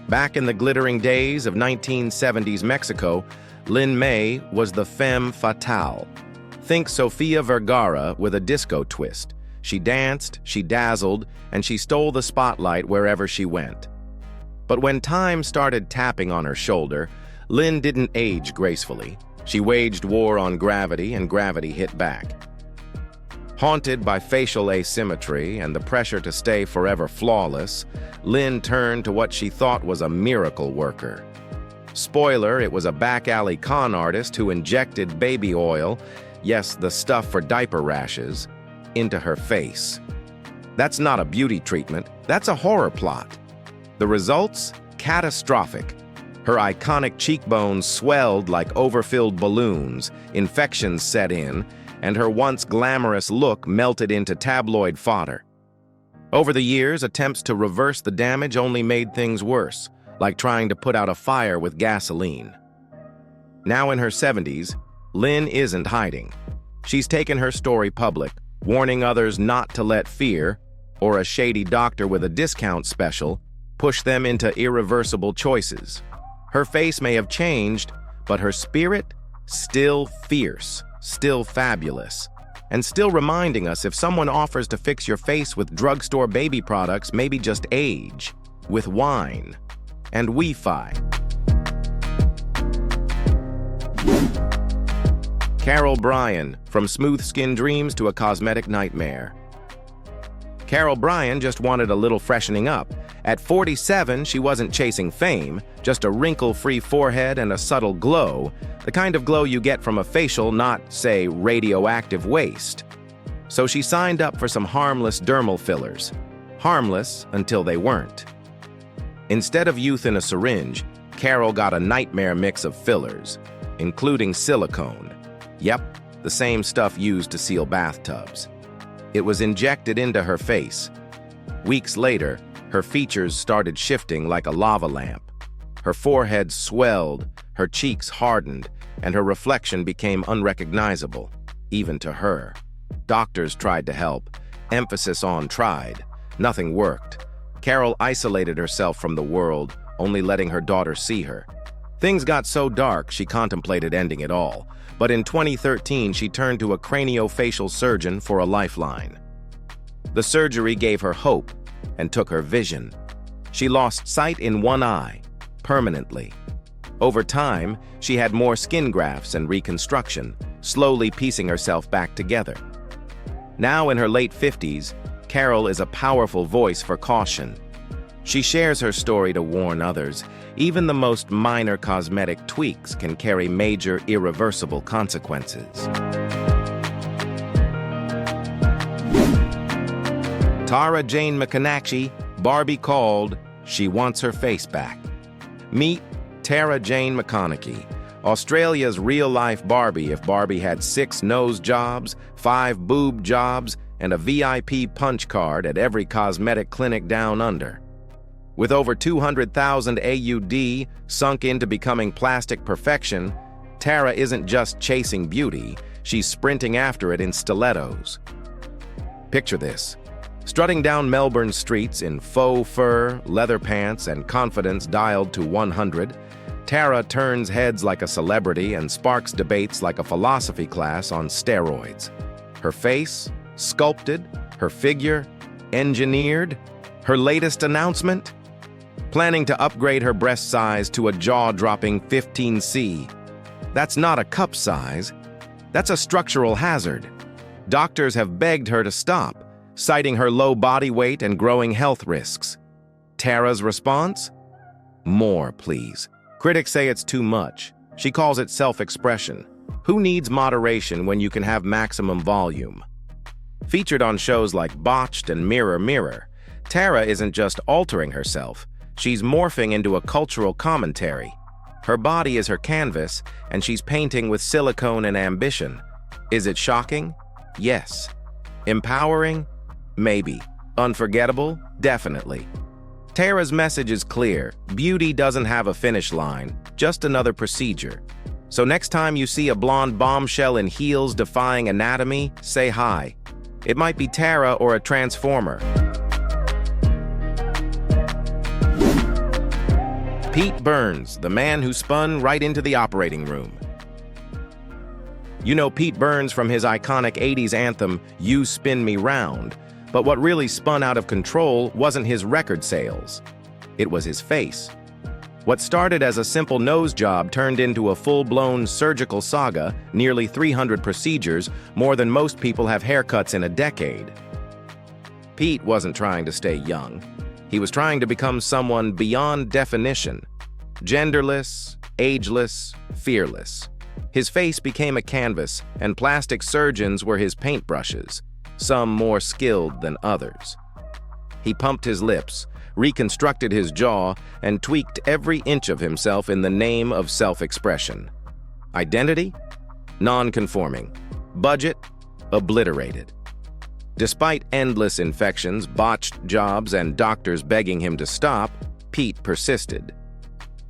Back in the glittering days of 1970s Mexico, Lyn May was the femme fatale. Think Sofia Vergara with a disco twist. She danced, she dazzled, and she stole the spotlight wherever she went. But when time started tapping on her shoulder, Lyn didn't age gracefully. She waged war on gravity, and gravity hit back. Haunted by facial asymmetry and the pressure to stay forever flawless, Lyn turned to what she thought was a miracle worker. Spoiler, it was a back-alley con artist who injected baby oil, yes, the stuff for diaper rashes, into her face. That's not a beauty treatment, that's a horror plot. The results? Catastrophic. Her iconic cheekbones swelled like overfilled balloons, infections set in, and her once glamorous look melted into tabloid fodder. Over the years, attempts to reverse the damage only made things worse, like trying to put out a fire with gasoline. Now in her 70s, Lyn isn't hiding. She's taken her story public, warning others not to let fear, or a shady doctor with a discount special, push them into irreversible choices. Her face may have changed, but her spirit, still fierce, still fabulous, and still reminding us if someone offers to fix your face with drugstore baby products, maybe just age, with wine, and Wi-Fi. Carol Bryan, from smooth skin dreams to a cosmetic nightmare. Carol Bryan just wanted a little freshening up. At 47, she wasn't chasing fame, just a wrinkle-free forehead and a subtle glow, the kind of glow you get from a facial, not, say, radioactive waste. So she signed up for some harmless dermal fillers. Harmless until they weren't. Instead of youth in a syringe, Carol got a nightmare mix of fillers, including silicone. Yep, the same stuff used to seal bathtubs. It was injected into her face. Weeks later, her features started shifting like a lava lamp. Her forehead swelled, her cheeks hardened, and her reflection became unrecognizable, even to her. Doctors tried to help, emphasis on tried. Nothing worked. Carol isolated herself from the world, only letting her daughter see her. Things got so dark she contemplated ending it all, but in 2013 she turned to a craniofacial surgeon for a lifeline. The surgery gave her hope and took her vision. She lost sight in one eye, permanently. Over time, she had more skin grafts and reconstruction, slowly piecing herself back together. Now in her late 50s, Carol is a powerful voice for caution. She shares her story to warn others. Even the most minor cosmetic tweaks can carry major, irreversible consequences. Tara Jane McConachy, Barbie called, she wants her face back. Meet Tara Jane McConachy, Australia's real-life Barbie if Barbie had 6 nose jobs, 5 boob jobs, and a VIP punch card at every cosmetic clinic down under. With over 200,000 AUD sunk into becoming plastic perfection, Tara isn't just chasing beauty, she's sprinting after it in stilettos. Picture this. Strutting down Melbourne streets in faux fur, leather pants, and confidence dialed to 100, Tara turns heads like a celebrity and sparks debates like a philosophy class on steroids. Her face, sculpted, her figure, engineered. Her latest announcement? Planning to upgrade her breast size to a jaw-dropping 15C. That's not a cup size. That's a structural hazard. Doctors have begged her to stop, citing her low body weight and growing health risks. Tara's response? More, please. Critics say it's too much. She calls it self-expression. Who needs moderation when you can have maximum volume? Featured on shows like Botched and Mirror Mirror, Tara isn't just altering herself, she's morphing into a cultural commentary. Her body is her canvas, and she's painting with silicone and ambition. Is it shocking? Yes. Empowering? Maybe. Unforgettable? Definitely. Tara's message is clear. Beauty doesn't have a finish line, just another procedure. So next time you see a blonde bombshell in heels defying anatomy, say hi. It might be Tara or a transformer. Pete Burns, the man who spun right into the operating room. You know Pete Burns from his iconic 80s anthem, You Spin Me Round, but what really spun out of control wasn't his record sales. It was his face. What started as a simple nose job turned into a full-blown surgical saga, nearly 300 procedures, more than most people have haircuts in a decade. Pete wasn't trying to stay young. He was trying to become someone beyond definition. Genderless, ageless, fearless. His face became a canvas, and plastic surgeons were his paintbrushes, some more skilled than others. He pumped his lips, reconstructed his jaw, and tweaked every inch of himself in the name of self-expression. Identity? Non-conforming. Budget? Obliterated. Despite endless infections, botched jobs, and doctors begging him to stop, Pete persisted.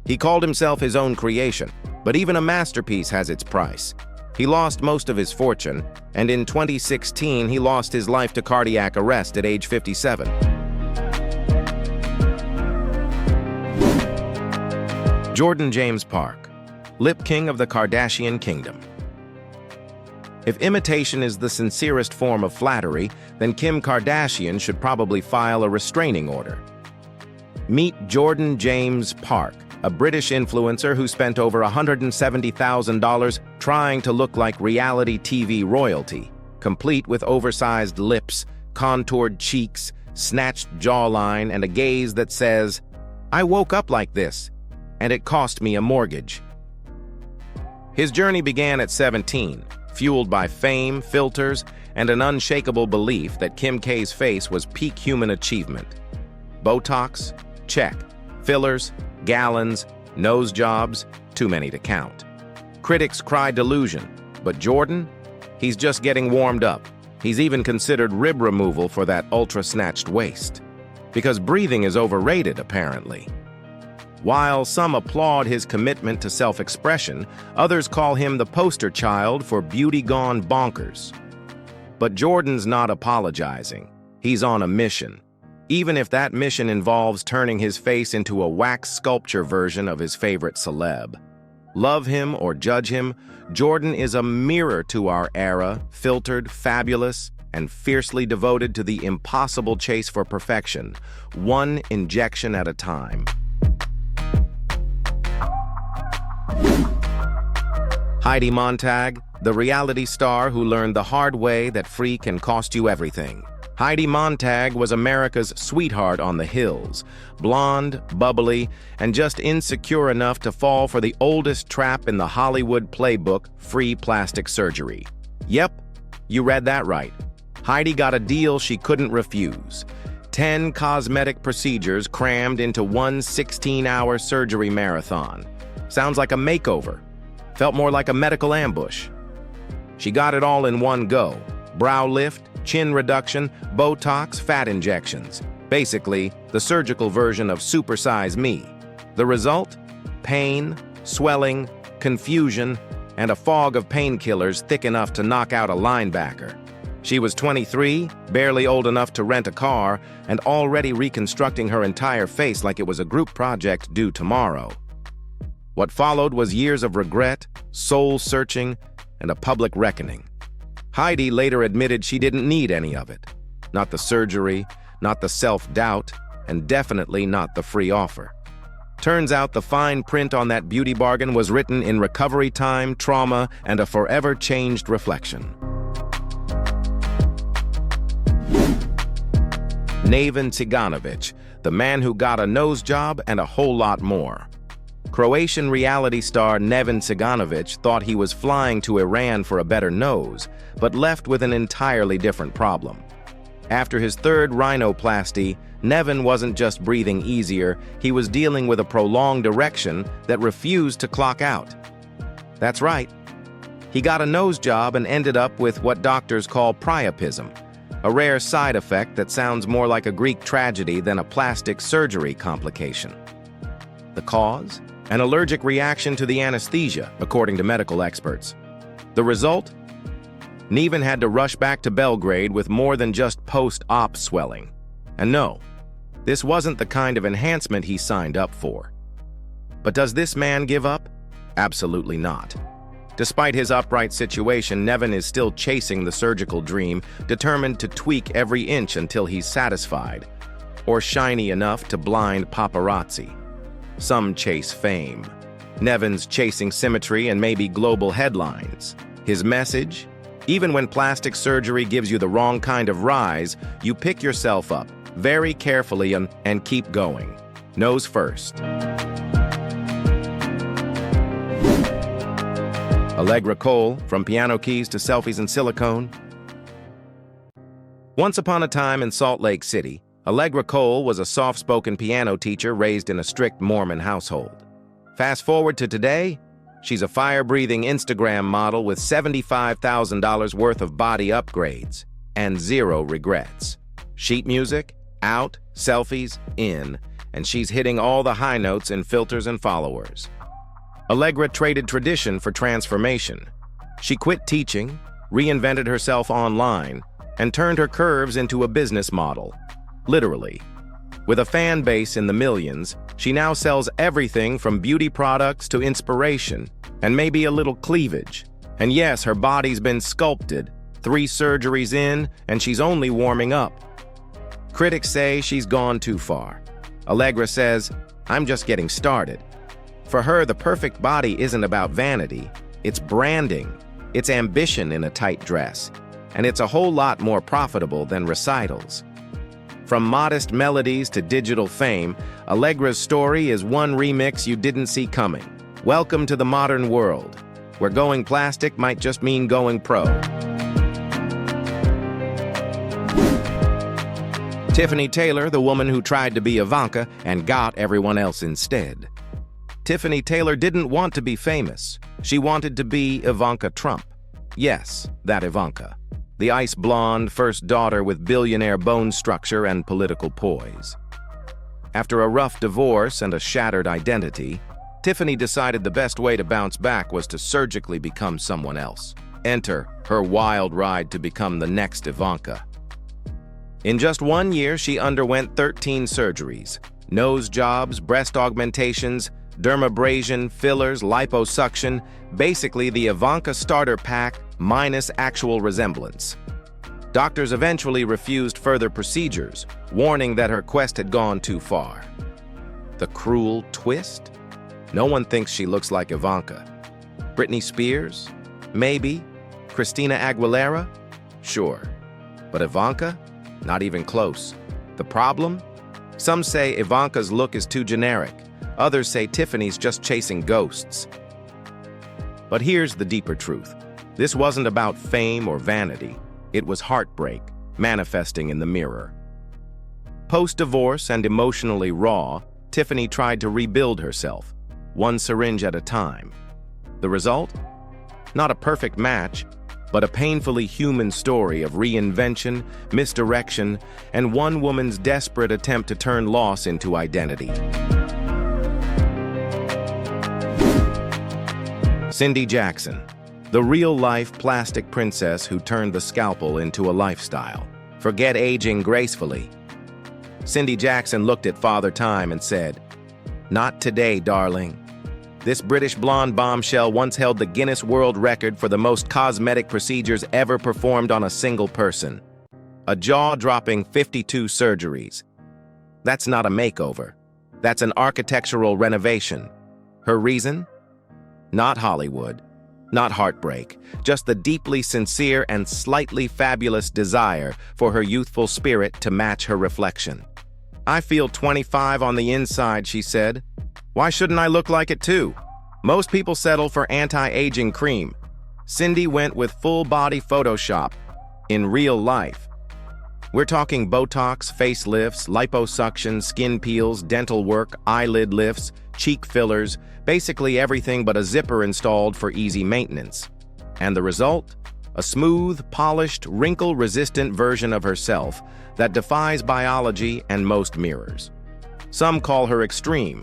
He called himself his own creation, but even a masterpiece has its price. He lost most of his fortune, and in 2016 he lost his life to cardiac arrest at age 57. Jordan James Park, lip king of the Kardashian kingdom. If imitation is the sincerest form of flattery, then Kim Kardashian should probably file a restraining order. Meet Jordan James Park, a British influencer who spent over $170,000 trying to look like reality TV royalty, complete with oversized lips, contoured cheeks, snatched jawline, and a gaze that says, "I woke up like this, and it cost me a mortgage." His journey began at 17, fueled by fame, filters, and an unshakable belief that Kim K's face was peak human achievement. Botox? Check. Fillers? Gallons? Nose jobs? Too many to count. Critics cry delusion, but Jordan? He's just getting warmed up. He's even considered rib removal for that ultra-snatched waist. Because breathing is overrated, apparently. While some applaud his commitment to self-expression, others call him the poster child for beauty gone bonkers. But Jordan's not apologizing. He's on a mission. Even if that mission involves turning his face into a wax sculpture version of his favorite celeb. Love him or judge him, Jordan is a mirror to our era, filtered, fabulous, and fiercely devoted to the impossible chase for perfection, one injection at a time. Heidi Montag, the reality star who learned the hard way that free can cost you everything. Heidi Montag was America's sweetheart on the hills, blonde, bubbly, and just insecure enough to fall for the oldest trap in the Hollywood playbook, free plastic surgery. Yep, you read that right. Heidi got a deal she couldn't refuse. 10 cosmetic procedures crammed into one 16-hour surgery marathon. Sounds like a makeover. Felt more like a medical ambush. She got it all in one go. Brow lift, chin reduction, Botox, fat injections. Basically, the surgical version of Supersize Me. The result? Pain, swelling, confusion, and a fog of painkillers thick enough to knock out a linebacker. She was 23, barely old enough to rent a car, and already reconstructing her entire face like it was a group project due tomorrow. What followed was years of regret, soul-searching, and a public reckoning. Heidi later admitted she didn't need any of it. Not the surgery, not the self-doubt, and definitely not the free offer. Turns out the fine print on that beauty bargain was written in recovery time, trauma, and a forever changed reflection. Neven Ciganovic, the man who got a nose job and a whole lot more. Croatian reality star Neven Ciganovic thought he was flying to Iran for a better nose, but left with an entirely different problem. After his third rhinoplasty, Neven wasn't just breathing easier, he was dealing with a prolonged erection that refused to clock out. That's right. He got a nose job and ended up with what doctors call priapism, a rare side effect that sounds more like a Greek tragedy than a plastic surgery complication. The cause? An allergic reaction to the anesthesia, according to medical experts. The result? Neven had to rush back to Belgrade with more than just post-op swelling. And no, this wasn't the kind of enhancement he signed up for. But does this man give up? Absolutely not. Despite his upright situation, Neven is still chasing the surgical dream, determined to tweak every inch until he's satisfied, or shiny enough to blind paparazzi. Some chase fame. Neven's chasing symmetry and maybe global headlines. His message? Even when plastic surgery gives you the wrong kind of rise, you pick yourself up very carefully and keep going. Nose first. Allegra Cole, from piano keys to selfies and silicone. Once upon a time in Salt Lake City, Allegra Cole was a soft-spoken piano teacher raised in a strict Mormon household. Fast forward to today, she's a fire-breathing Instagram model with $75,000 worth of body upgrades and zero regrets. Sheet music, out, selfies, in, and she's hitting all the high notes in filters and followers. Allegra traded tradition for transformation. She quit teaching, reinvented herself online, and turned her curves into a business model. Literally. With a fan base in the millions, she now sells everything from beauty products to inspiration, and maybe a little cleavage. And yes, her body's been sculpted, 3 surgeries in, and she's only warming up. Critics say she's gone too far. Allegra says, "I'm just getting started." For her, the perfect body isn't about vanity. It's branding. It's ambition in a tight dress. And it's a whole lot more profitable than recitals. From modest melodies to digital fame, Allegra's story is one remix you didn't see coming. Welcome to the modern world, where going plastic might just mean going pro. Tiffany Taylor, the woman who tried to be Ivanka and got everyone else instead. Tiffany Taylor didn't want to be famous. She wanted to be Ivanka Trump. Yes, that Ivanka. The ice blonde first daughter with billionaire bone structure and political poise. After a rough divorce and a shattered identity, Tiffany decided the best way to bounce back was to surgically become someone else. Enter her wild ride to become the next Ivanka. In just 1 year, she underwent 13 surgeries. Nose jobs, breast augmentations, dermabrasion, fillers, liposuction, basically the Ivanka starter pack minus actual resemblance. Doctors eventually refused further procedures, warning that her quest had gone too far. The cruel twist? No one thinks she looks like Ivanka. Britney Spears? Maybe. Christina Aguilera? Sure. But Ivanka? Not even close. The problem? Some say Ivanka's look is too generic. Others say Tiffany's just chasing ghosts. But here's the deeper truth. This wasn't about fame or vanity. It was heartbreak, manifesting in the mirror. Post-divorce and emotionally raw, Tiffany tried to rebuild herself, one syringe at a time. The result? Not a perfect match, but a painfully human story of reinvention, misdirection, and one woman's desperate attempt to turn loss into identity. Cindy Jackson, the real-life plastic princess who turned the scalpel into a lifestyle. Forget aging gracefully. Cindy Jackson looked at Father Time and said, "Not today, darling." This British blonde bombshell once held the Guinness World Record for the most cosmetic procedures ever performed on a single person. A jaw-dropping 52 surgeries. That's not a makeover. That's an architectural renovation. Her reason? Not Hollywood. Not heartbreak. Just the deeply sincere and slightly fabulous desire for her youthful spirit to match her reflection. "I feel 25 on the inside," she said. "Why shouldn't I look like it too? Most people settle for anti-aging cream. Cindy went with full-body Photoshop. In real life. We're talking Botox, facelifts, liposuction, skin peels, dental work, eyelid lifts, cheek fillers, basically everything but a zipper installed for easy maintenance. And the result? A smooth, polished, wrinkle-resistant version of herself that defies biology and most mirrors. Some call her extreme.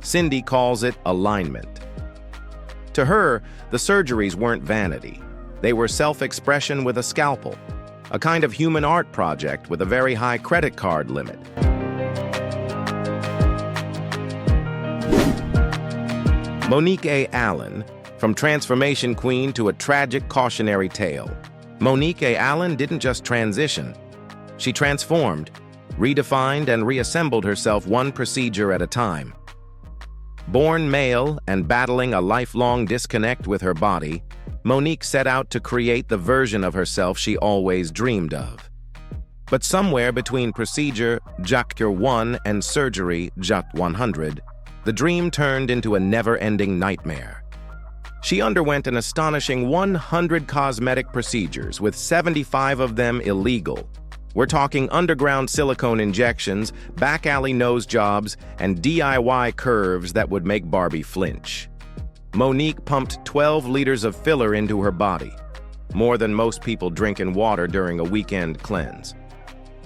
Cindy calls it alignment. To her, the surgeries weren't vanity. They were self-expression with a scalpel, a kind of human art project with a very high credit card limit. Monique Allen, from transformation queen to a tragic cautionary tale. Monique Allen didn't just transition. She transformed, redefined, and reassembled herself one procedure at a time. Born male and battling a lifelong disconnect with her body, Monique set out to create the version of herself she always dreamed of. But somewhere between procedure Chapter 1 and surgery Chapter 100, the dream turned into a never-ending nightmare. She underwent an astonishing 100 cosmetic procedures, with 75 of them illegal. We're talking underground silicone injections, back-alley nose jobs, and DIY curves that would make Barbie flinch. Monique pumped 12 liters of filler into her body, more than most people drink in water during a weekend cleanse.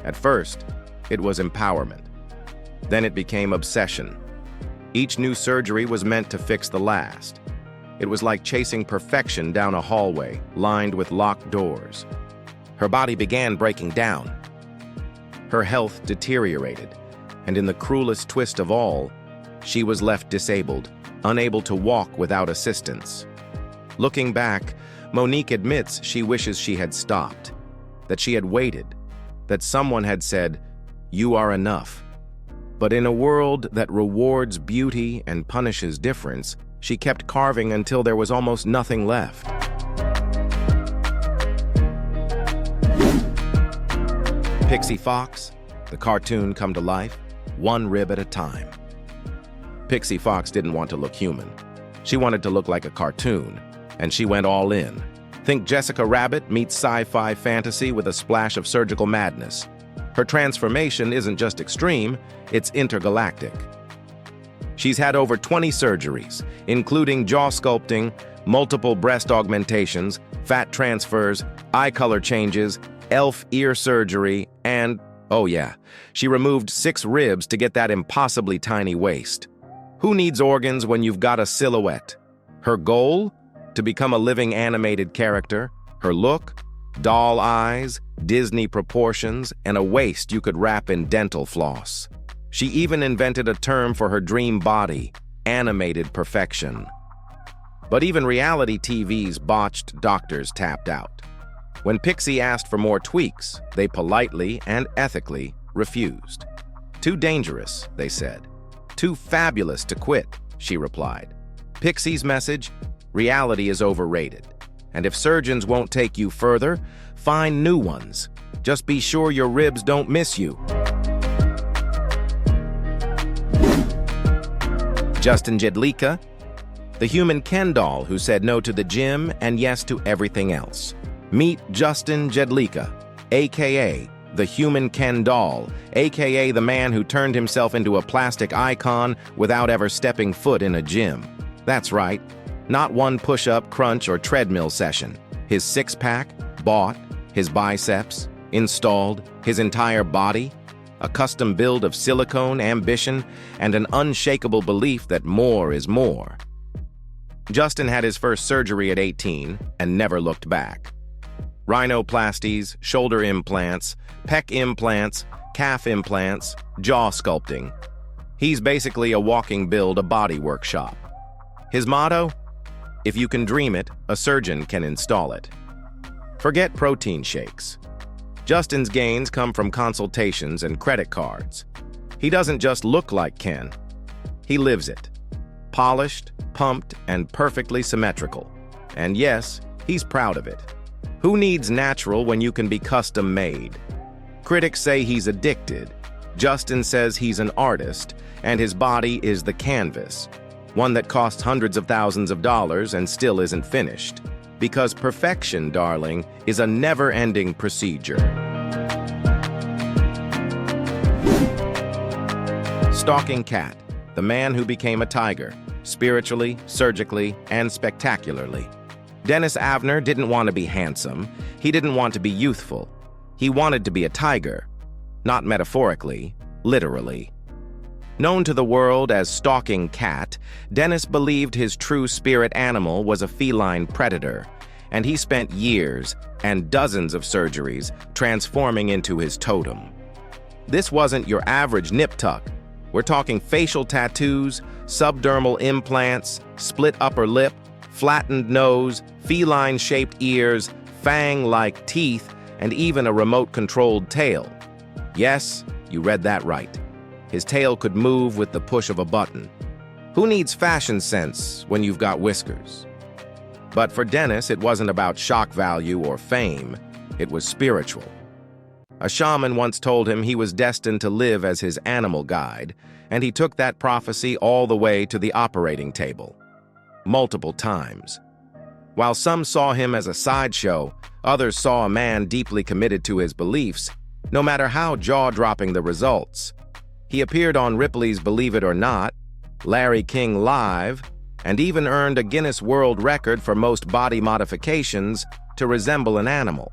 At first, it was empowerment. Then it became obsession. Each new surgery was meant to fix the last. It was like chasing perfection down a hallway lined with locked doors. Her body began breaking down. Her health deteriorated, and in the cruelest twist of all, she was left disabled, unable to walk without assistance. Looking back, Monique admits she wishes she had stopped, that she had waited, that someone had said, "You are enough." But in a world that rewards beauty and punishes difference, she kept carving until there was almost nothing left. Pixee Fox, the cartoon come to life, one rib at a time. Pixee Fox didn't want to look human. She wanted to look like a cartoon, and she went all in. Think Jessica Rabbit meets sci-fi fantasy with a splash of surgical madness. Her transformation isn't just extreme, it's intergalactic. She's had over 20 surgeries, including jaw sculpting, multiple breast augmentations, fat transfers, eye color changes, elf ear surgery, and, oh yeah, she removed 6 ribs to get that impossibly tiny waist. Who needs organs when you've got a silhouette? Her goal? To become a living animated character. Her look? Doll eyes, Disney proportions, and a waist you could wrap in dental floss. She even invented a term for her dream body, animated perfection. But even reality TV's botched doctors tapped out. When Pixee asked for more tweaks, they politely and ethically refused. Too dangerous, they said. Too fabulous to quit, she replied. Pixee's message? Reality is overrated. And if surgeons won't take you further, find new ones. Just be sure your ribs don't miss you. Jedlika, the human Ken doll who said no to the gym and yes to everything else. Meet Jedlika, aka the human Ken doll, aka the man who turned himself into a plastic icon without ever stepping foot in a gym. That's right, not one push-up, crunch, or treadmill session. His six-pack, bought, his biceps, installed, his entire body, a custom build of silicone, ambition, and an unshakable belief that more is more. Justin had his first surgery at 18 and never looked back. Rhinoplasties, shoulder implants, pec implants, calf implants, jaw sculpting. He's basically a walking build a body workshop. His motto? If you can dream it, a surgeon can install it. Forget protein shakes. Justin's gains come from consultations and credit cards. He doesn't just look like Ken. He lives it. Polished, pumped, and perfectly symmetrical. And yes, he's proud of it. Who needs natural when you can be custom made? Critics say he's addicted. Justin says he's an artist, and his body is the canvas, one that costs hundreds of thousands of dollars and still isn't finished. Because perfection, darling, is a never-ending procedure. Stalking Cat, the man who became a tiger, spiritually, surgically, and spectacularly. Dennis Avner didn't want to be handsome. He didn't want to be youthful. He wanted to be a tiger. Not metaphorically, literally. Known to the world as Stalking Cat, Dennis believed his true spirit animal was a feline predator, and he spent years and dozens of surgeries transforming into his totem. This wasn't your average nip tuck. We're talking facial tattoos, subdermal implants, split upper lip, flattened nose, feline-shaped ears, fang-like teeth, and even a remote-controlled tail. Yes, you read that right. His tail could move with the push of a button. Who needs fashion sense when you've got whiskers? But for Dennis, it wasn't about shock value or fame. It was spiritual. A shaman once told him he was destined to live as his animal guide, and he took that prophecy all the way to the operating table. Multiple times. While some saw him as a sideshow, others saw a man deeply committed to his beliefs, no matter how jaw-dropping the results. He appeared on Ripley's Believe It or Not, Larry King Live, and even earned a Guinness World Record for most body modifications to resemble an animal.